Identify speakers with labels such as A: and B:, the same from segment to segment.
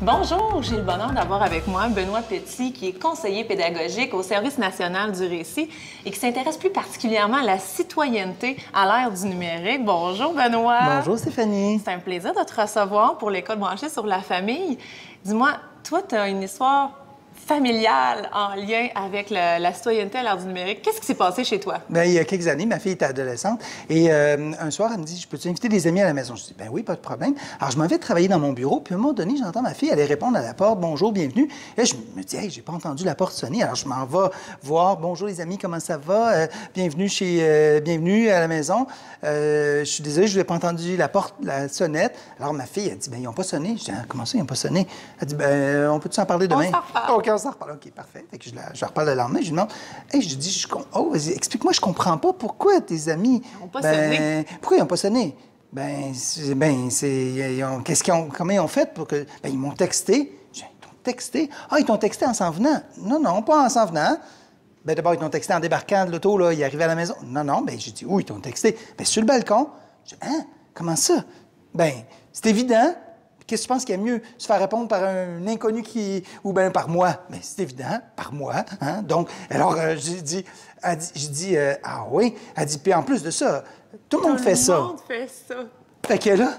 A: Bonjour, j'ai le bonheur d'avoir avec moi Benoît Petit, qui est conseiller pédagogique au Service national du récit et qui s'intéresse plus particulièrement à la citoyenneté à l'ère du numérique. Bonjour Benoît.
B: Bonjour Stéphanie.
A: C'est un plaisir de te recevoir pour l'École branchée sur la famille. Dis-moi, toi, tu as une histoire familiale en lien avec la citoyenneté à l'ère du numérique. Qu'est-ce qui s'est passé chez toi?
B: Bien, il y a quelques années, ma fille était adolescente et un soir, elle me dit, je peux-tu inviter des amis à la maison? Je dis, ben oui, pas de problème. Alors, je m'en vais travailler dans mon bureau, puis à un moment donné, j'entends ma fille aller répondre à la porte, bonjour, bienvenue. Et là, je me dis, hey, j'ai pas entendu la porte sonner. Alors, je m'en vais voir, bonjour les amis, comment ça va? Bienvenue à la maison. Je suis désolé, je n'ai pas entendu la sonnette. Alors, ma fille, elle dit, ben ils n'ont pas sonné. Je dis, ah, comment ça, ils n'ont pas sonné? Elle dit, ben on peut-tu en parler demain?
A: On s'en reparle.
B: OK, on s'en reparle. OK, parfait. Fait que je reparle le lendemain. Je lui demande, hey, je dis, oh, vas-y, explique-moi, je comprends pas. Pourquoi tes amis.
A: Ils n'ont pas sonné.
B: Pourquoi ils n'ont pas sonné? Comment ils ont fait pour que. Ben, ils m'ont texté. J'ai dit, ils t'ont texté? Ah, ils t'ont texté en s'en venant? Non, pas en s'en venant. Ben, d'abord, ils t'ont texté en débarquant de l'auto, là, ils arrivaient à la maison. Non, ben, j'ai dit, où ils t'ont texté? Ben, sur le balcon. J'ai dit, hein? Comment ça? Ben, c'est évident. Qu'est-ce que tu penses qu'il y a mieux? Se faire répondre par un inconnu ou bien par moi? Bien, c'est évident, par moi. Hein? Donc, alors, j'ai dit, ah oui? Elle dit, puis en plus de ça, tout le monde fait ça.
A: Tout le monde fait ça.
B: Fait que là,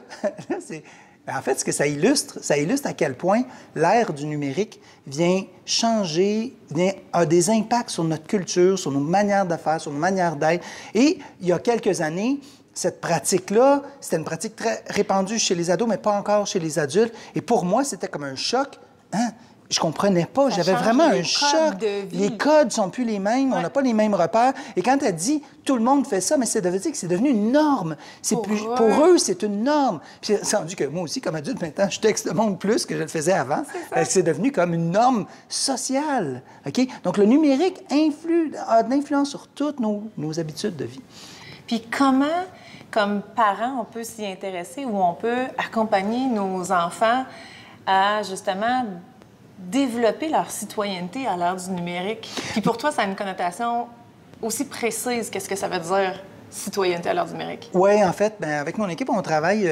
B: en fait, ce que ça illustre à quel point l'ère du numérique vient changer, a des impacts sur notre culture, sur nos manières de faire, sur nos manières d'être. Et il y a quelques années, cette pratique-là, c'était une pratique très répandue chez les ados, mais pas encore chez les adultes. Et pour moi, c'était comme un choc. Hein? Je comprenais pas. J'avais vraiment un choc. Les codes sont plus les mêmes. Ouais. On n'a pas les mêmes repères. Et quand elle dit « tout le monde fait ça », mais ça veut dire que c'est devenu une norme. Pour eux, c'est une norme. Puis c'est rendu que moi aussi, comme adulte, maintenant, je texte le monde plus que je le faisais avant. C'est devenu comme une norme sociale. OK? Donc, le numérique a de l'influence sur toutes nos habitudes de vie.
A: Puis comment, comme parents, on peut s'y intéresser ou on peut accompagner nos enfants à, justement, développer leur citoyenneté à l'ère du numérique? Puis pour toi, ça a une connotation aussi précise qu'est-ce que ça veut dire, citoyenneté à l'ère du numérique?
B: Oui, en fait, avec mon équipe, on travaille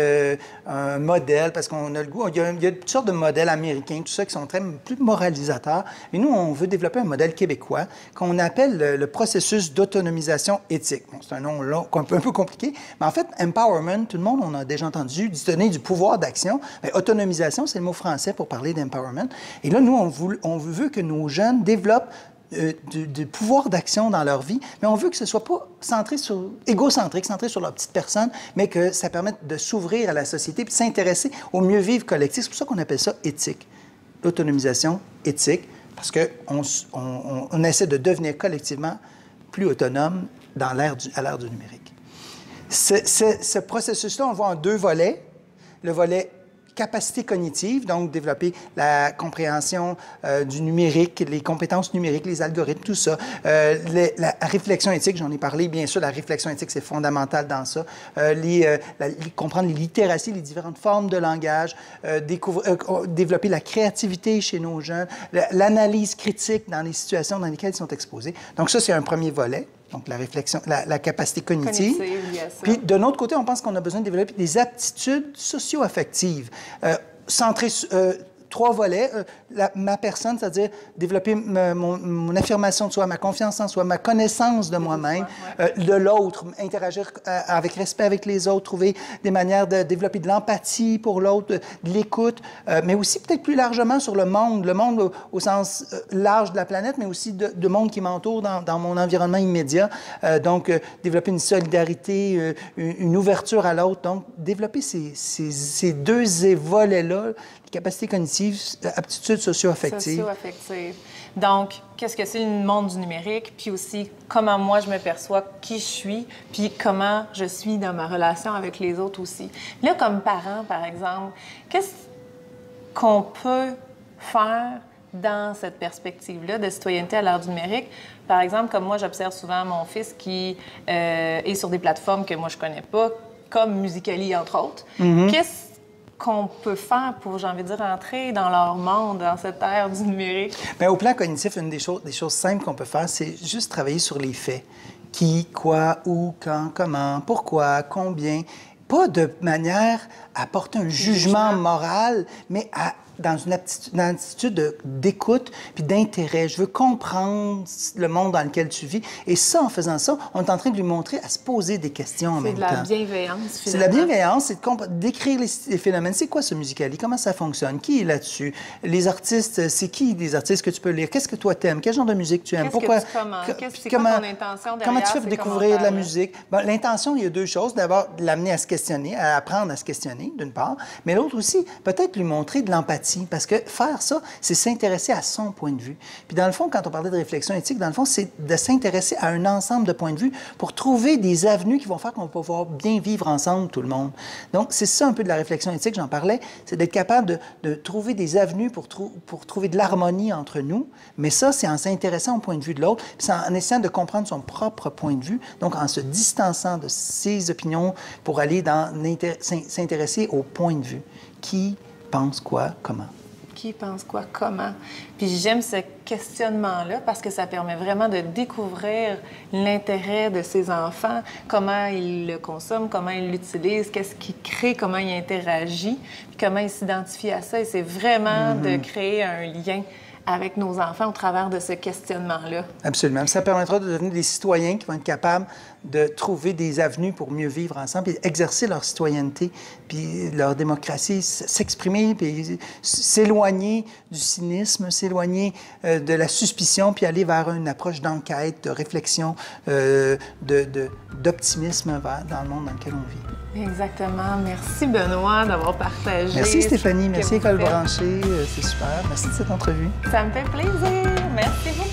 B: un modèle parce qu'on a le goût. Il y a toutes sortes de modèles américains, tout ça, qui sont plus moralisateurs. Et nous, on veut développer un modèle québécois qu'on appelle le processus d'autonomisation éthique. Bon, c'est un nom long, un peu compliqué, mais en fait, empowerment, tout le monde, on a déjà entendu, donner du pouvoir d'action. Bien, autonomisation, c'est le mot français pour parler d'empowerment. Et là, nous, on veut que nos jeunes développent du pouvoir d'action dans leur vie, mais on veut que ce ne soit pas égocentrique, centré sur leur petite personne, mais que ça permette de s'ouvrir à la société et de s'intéresser au mieux-vivre collectif. C'est pour ça qu'on appelle ça éthique. L'autonomisation éthique, parce qu'on essaie de devenir collectivement plus autonome à l'ère du numérique. Ce processus-là, on le voit en deux volets. Le volet capacité cognitive, donc développer la compréhension du numérique, les compétences numériques, les algorithmes, tout ça. La réflexion éthique, j'en ai parlé, bien sûr, la réflexion éthique, c'est fondamental dans ça. Comprendre les littératies, les différentes formes de langage, développer la créativité chez nos jeunes, l'analyse critique dans les situations dans lesquelles ils sont exposés. Donc ça, c'est un premier volet. Donc, la réflexion, la capacité cognitive. Puis, de notre côté, on pense qu'on a besoin de développer des aptitudes socio-affectives, centrées sur trois volets. Ma personne, c'est-à-dire développer mon affirmation de soi, ma confiance en soi, ma connaissance de moi-même, de l'autre, interagir avec respect avec les autres, trouver des manières de développer de l'empathie pour l'autre, de l'écoute, mais aussi peut-être plus largement sur le monde au sens large de la planète, mais aussi de monde qui m'entoure dans mon environnement immédiat. Donc, développer une solidarité, une ouverture à l'autre. Donc, développer ces deux volets-là, les capacités cognitives, aptitudes socio-affectives.
A: Socio-affectives. Donc, qu'est-ce que c'est le monde du numérique, puis aussi comment moi je me perçois, qui je suis, puis comment je suis dans ma relation avec les autres aussi. Là, comme parent, par exemple, qu'est-ce qu'on peut faire dans cette perspective-là de citoyenneté à l'ère du numérique? Par exemple, comme moi, j'observe souvent mon fils qui est sur des plateformes que moi je connais pas, comme Musical.ly, entre autres. Qu'est-ce qu'on peut faire pour, j'ai envie de dire, entrer dans leur monde, dans cette ère du numérique?
B: Bien, au plan cognitif, une des choses simples qu'on peut faire, c'est juste travailler sur les faits. Qui, quoi, où, quand, comment, pourquoi, combien. Pas de manière à porter un jugement moral, mais à dans une attitude d'écoute puis d'intérêt. Je veux comprendre le monde dans lequel tu vis. Et ça, en faisant ça, on est en train de lui montrer à se poser des questions en même temps.
A: C'est de la bienveillance, finalement.
B: C'est de la bienveillance, c'est décrire les phénomènes. C'est quoi ce Musical.ly? Comment ça fonctionne? Qui est là-dessus? Les artistes, c'est qui les artistes que tu peux lire? Qu'est-ce que toi t'aimes? Quel genre de musique tu aimes?
A: Pourquoi? C'est quoi ton intention derrière?
B: Comment tu fais pour découvrir de la musique? Bon, l'intention, il y a deux choses. D'abord, l'amener à se questionner, à apprendre à se questionner, d'une part. Mais l'autre aussi, peut-être lui montrer de l'empathie. Parce que faire ça, c'est s'intéresser à son point de vue. Puis dans le fond, quand on parlait de réflexion éthique, dans le fond, c'est de s'intéresser à un ensemble de points de vue pour trouver des avenues qui vont faire qu'on va pouvoir bien vivre ensemble, tout le monde. Donc, c'est ça un peu de la réflexion éthique, j'en parlais, c'est d'être capable de trouver des avenues pour trouver de l'harmonie entre nous. Mais ça, c'est en s'intéressant au point de vue de l'autre, puis c'est en essayant de comprendre son propre point de vue, donc en se distançant de ses opinions pour aller s'intéresser au point de vue. Qui pense quoi, comment?
A: Qui pense quoi, comment. Puis j'aime ce questionnement-là parce que ça permet vraiment de découvrir l'intérêt de ses enfants, comment ils le consomment, comment ils l'utilisent, qu'est-ce qu'il crée, comment il interagit, puis comment il s'identifie à ça. Et c'est vraiment de créer un lien avec nos enfants au travers de ce questionnement-là.
B: Absolument. Ça permettra de devenir des citoyens qui vont être capables de trouver des avenues pour mieux vivre ensemble et exercer leur citoyenneté, puis leur démocratie, s'exprimer, puis s'éloigner du cynisme, s'éloigner de la suspicion, puis aller vers une approche d'enquête, de réflexion, d'optimisme dans le monde dans lequel on vit.
A: Exactement. Merci, Benoît, d'avoir partagé.
B: Merci, Stéphanie. Merci, École branchée. C'est super. Merci de cette entrevue.
A: Ça me fait plaisir. Merci beaucoup.